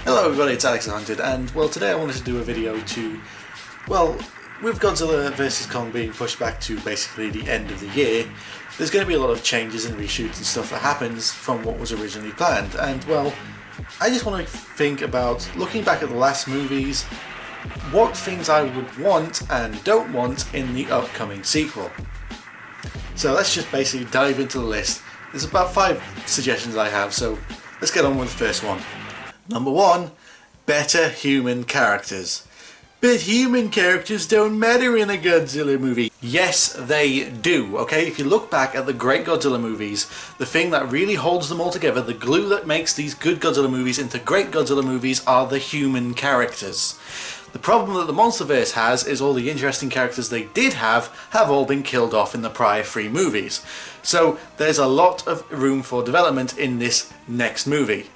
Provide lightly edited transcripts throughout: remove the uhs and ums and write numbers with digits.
Hello everybody, it's Alex the Hunted, and well, today I wanted to do a video to, well, with Godzilla vs Kong being pushed back to basically the end of the year, there's going to be a lot of changes and reshoots and stuff that happens from what was originally planned, and well, I just want to think about, looking back at the last movies, what things I would want and don't want in the upcoming sequel. So let's just basically dive into the list. There's about 5 suggestions I have, so let's get on with the first one. Number 1, better human characters. But human characters don't matter in a Godzilla movie. Yes, they do, okay? If you look back at the great Godzilla movies, the thing that really holds them all together, the glue that makes these good Godzilla movies into great Godzilla movies, are the human characters. The problem that the Monsterverse has is all the interesting characters they did have all been killed off in the prior 3 movies. So there's a lot of room for development in this next movie.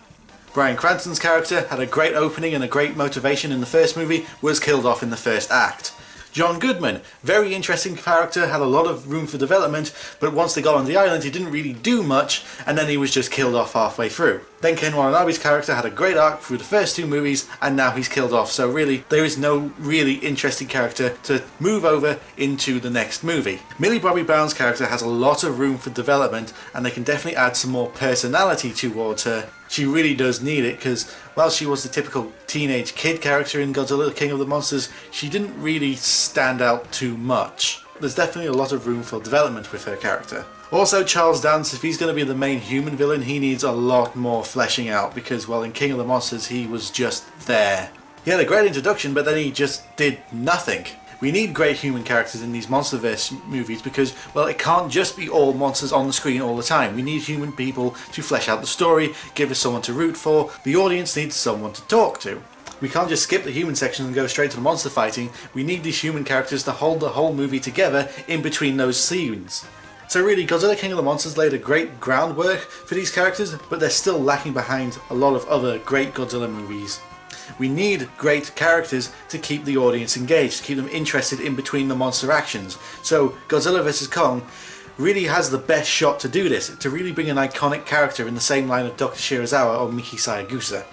Bryan Cranston's character had a great opening and a great motivation in the first movie, was killed off in the first act. John Goodman, very interesting character, had a lot of room for development, but once they got on the island he didn't really do much, and then he was just killed off halfway through. Then Ken Watanabe's character had a great arc through the first 2 movies, and now he's killed off, so really there is no really interesting character to move over into the next movie. Millie Bobby Brown's character has a lot of room for development, and they can definitely add some more personality towards her. She really does need it, because while she was the typical teenage kid character in Godzilla King of the Monsters, she didn't really stand out too much. There's definitely a lot of room for development with her character. Also, Charles Dance, if he's going to be the main human villain, he needs a lot more fleshing out, because, well, in King of the Monsters he was just there. He had a great introduction, but then he just did nothing. We need great human characters in these Monsterverse movies because, well, it can't just be all monsters on the screen all the time. We need human people to flesh out the story, give us someone to root for. The audience needs someone to talk to. We can't just skip the human section and go straight to the monster fighting. We need these human characters to hold the whole movie together in between those scenes. So really, Godzilla King of the Monsters laid a great groundwork for these characters, but they're still lacking behind a lot of other great Godzilla movies. We need great characters to keep the audience engaged, to keep them interested in between the monster actions. So Godzilla vs Kong really has the best shot to do this, to really bring an iconic character in the same line of Dr. Shirazawa or Miki Sayagusa.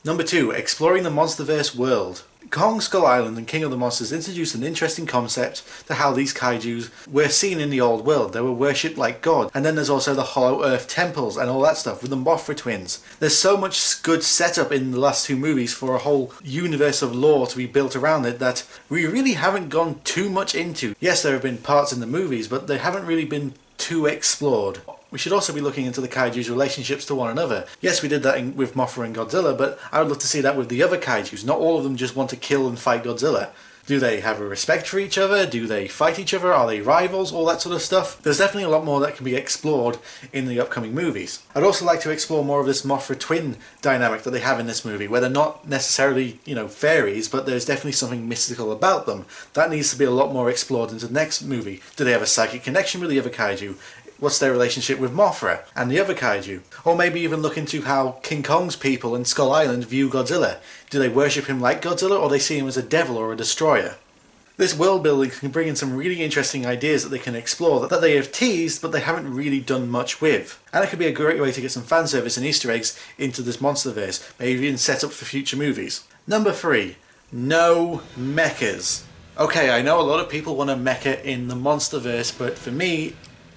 Number 2, exploring the Monsterverse world. Kong Skull Island and King of the Monsters introduced an interesting concept to how these kaijus were seen in the old world. They were worshipped like God. And then there's also the Hollow Earth temples and all that stuff with the Mothra twins. There's so much good setup in the last 2 movies for a whole universe of lore to be built around it that we really haven't gone too much into. Yes, there have been parts in the movies, but they haven't really been too explored. We should also be looking into the kaiju's relationships to one another. Yes, we did that with Mothra and Godzilla, but I would love to see that with the other kaijus. Not all of them just want to kill and fight Godzilla. Do they have a respect for each other? Do they fight each other? Are they rivals? All that sort of stuff. There's definitely a lot more that can be explored in the upcoming movies. I'd also like to explore more of this Mothra twin dynamic that they have in this movie, where they're not necessarily, fairies, but there's definitely something mystical about them. That needs to be a lot more explored into the next movie. Do they have a psychic connection with the other kaiju? What's their relationship with Mothra and the other kaiju? Or maybe even look into how King Kong's people in Skull Island view Godzilla. Do they worship him like Godzilla, or they see him as a devil or a destroyer? This world building can bring in some really interesting ideas that they can explore, that they have teased but they haven't really done much with. And it could be a great way to get some fan service and Easter eggs into this Monsterverse, maybe even set up for future movies. Number 3, no mechas. Okay, I know a lot of people want a mecha in the Monsterverse, but for me,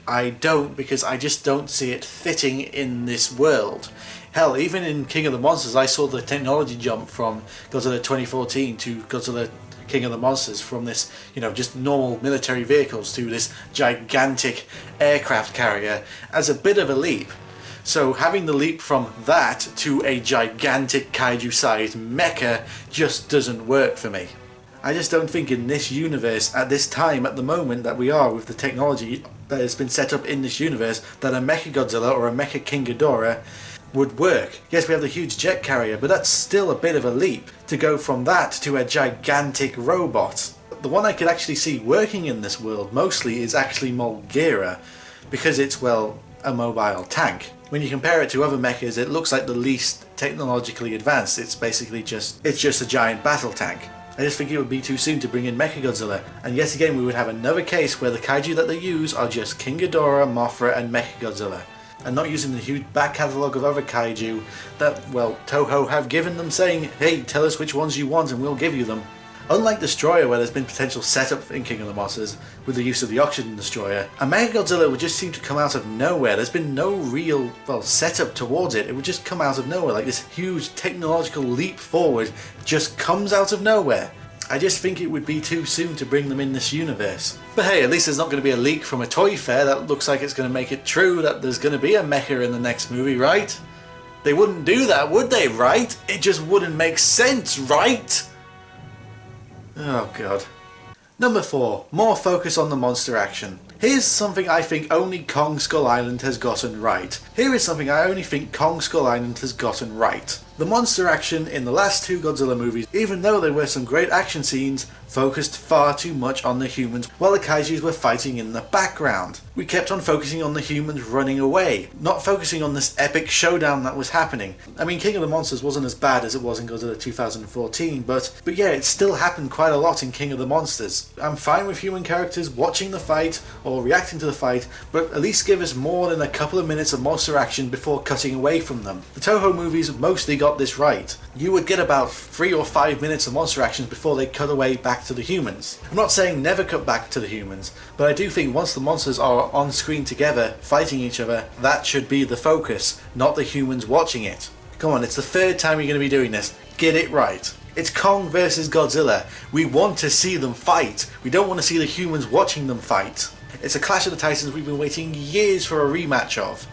I don't, because I just don't see it fitting in this world. Hell, even in King of the Monsters I saw the technology jump from Godzilla 2014 to Godzilla King of the Monsters, from this, just normal military vehicles to this gigantic aircraft carrier, as a bit of a leap. So having the leap from that to a gigantic kaiju-sized mecha just doesn't work for me. I just don't think in this universe, at this time, at the moment that we are with the technology that has been set up in this universe, that a Mechagodzilla or a Mecha King Ghidorah would work. Yes, we have the huge jet carrier, but that's still a bit of a leap to go from that to a gigantic robot. The one I could actually see working in this world mostly is actually Mulgira, because it's, well, a mobile tank. When you compare it to other mechas, it looks like the least technologically advanced. It's basically just a giant battle tank. I just think it would be too soon to bring in Mechagodzilla, and yet again we would have another case where the kaiju that they use are just King Ghidorah, Mothra and Mechagodzilla. and not using the huge back catalogue of other kaiju that, well, Toho have given them, saying, hey, tell us which ones you want and we'll give you them. Unlike Destroyer, where there's been potential setup in King of the Monsters with the use of the Oxygen Destroyer, a Mechagodzilla would just seem to come out of nowhere. There's been no real, well, setup towards it. It would just come out of nowhere, like this huge technological leap forward just comes out of nowhere. I just think it would be too soon to bring them in this universe. But hey, at least there's not going to be a leak from a toy fair that looks like it's going to make it true that there's going to be a mecha in the next movie, right? They wouldn't do that, would they, right? It just wouldn't make sense, right? Oh god. Number 4. More focus on the monster action. Here's something I think only Kong Skull Island has gotten right. Here is something I only think Kong Skull Island has gotten right. The monster action in the last 2 Godzilla movies, even though there were some great action scenes, focused far too much on the humans while the kaijus were fighting in the background. We kept on focusing on the humans running away, not focusing on this epic showdown that was happening. I mean, King of the Monsters wasn't as bad as it was in Godzilla 2014, but yeah, it still happened quite a lot in King of the Monsters. I'm fine with human characters watching the fight or reacting to the fight, but at least give us more than a couple of minutes of monster action before cutting away from them. The Toho movies mostly got this right. You would get about 3 or 5 minutes of monster actions before they cut away back to the humans. I'm not saying never cut back to the humans, but I do think once the monsters are on screen together, fighting each other, that should be the focus, not the humans watching it. Come on, it's the 3rd time you're going to be doing this. Get it right. It's Kong versus Godzilla. We want to see them fight. We don't want to see the humans watching them fight. It's a Clash of the Titans we've been waiting years for a rematch of.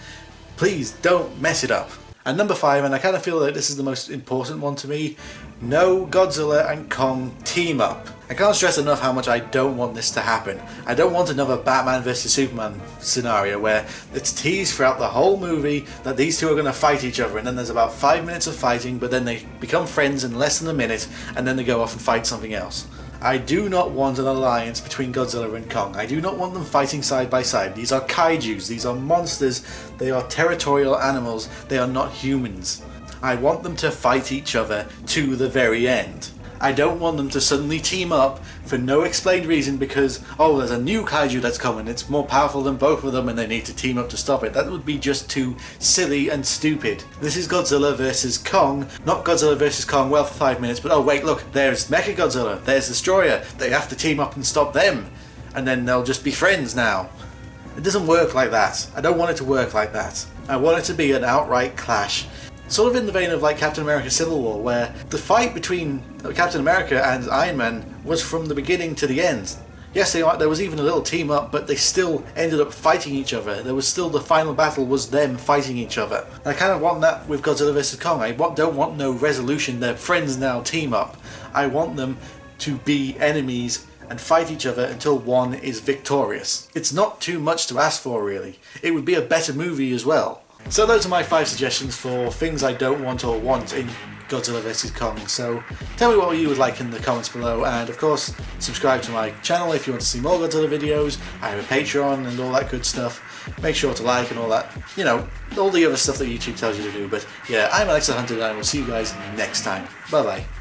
Please don't mess it up. And number 5, and I kind of feel that this is the most important one to me, no Godzilla and Kong team up. I can't stress enough how much I don't want this to happen. I don't want another Batman vs Superman scenario where it's teased throughout the whole movie that these two are going to fight each other, and then there's about 5 minutes of fighting, but then they become friends in less than a minute, and then they go off and fight something else. I do not want an alliance between Godzilla and Kong. I do not want them fighting side by side. These are kaijus, these are monsters, they are territorial animals, they are not humans. I want them to fight each other to the very end. I don't want them to suddenly team up for no explained reason because, oh, there's a new kaiju that's coming, it's more powerful than both of them and they need to team up to stop it. That would be just too silly and stupid. This is Godzilla versus Kong, not Godzilla versus Kong, well, for 5 minutes, but oh wait, look, there's Mechagodzilla, there's Destroyer, they have to team up and stop them, and then they'll just be friends now. It doesn't work like that. I don't want it to work like that. I want it to be an outright clash. Sort of in the vein of like Captain America Civil War, where the fight between Captain America and Iron Man was from the beginning to the end. Yes, there was even a little team up, but they still ended up fighting each other. There was still, the final battle was them fighting each other. And I kind of want that with Godzilla vs Kong. I don't want no resolution, they're friends now, team up. I want them to be enemies and fight each other until one is victorious. It's not too much to ask for, really. It would be a better movie as well. So those are my 5 suggestions for things I don't want or want in Godzilla vs Kong. So tell me what you would like in the comments below, and of course subscribe to my channel if you want to see more Godzilla videos. I have a Patreon and all that good stuff. Make sure to like and all that, you know, all the other stuff that YouTube tells you to do. But yeah, I'm Alex the Hunter and I will see you guys next time. Bye bye.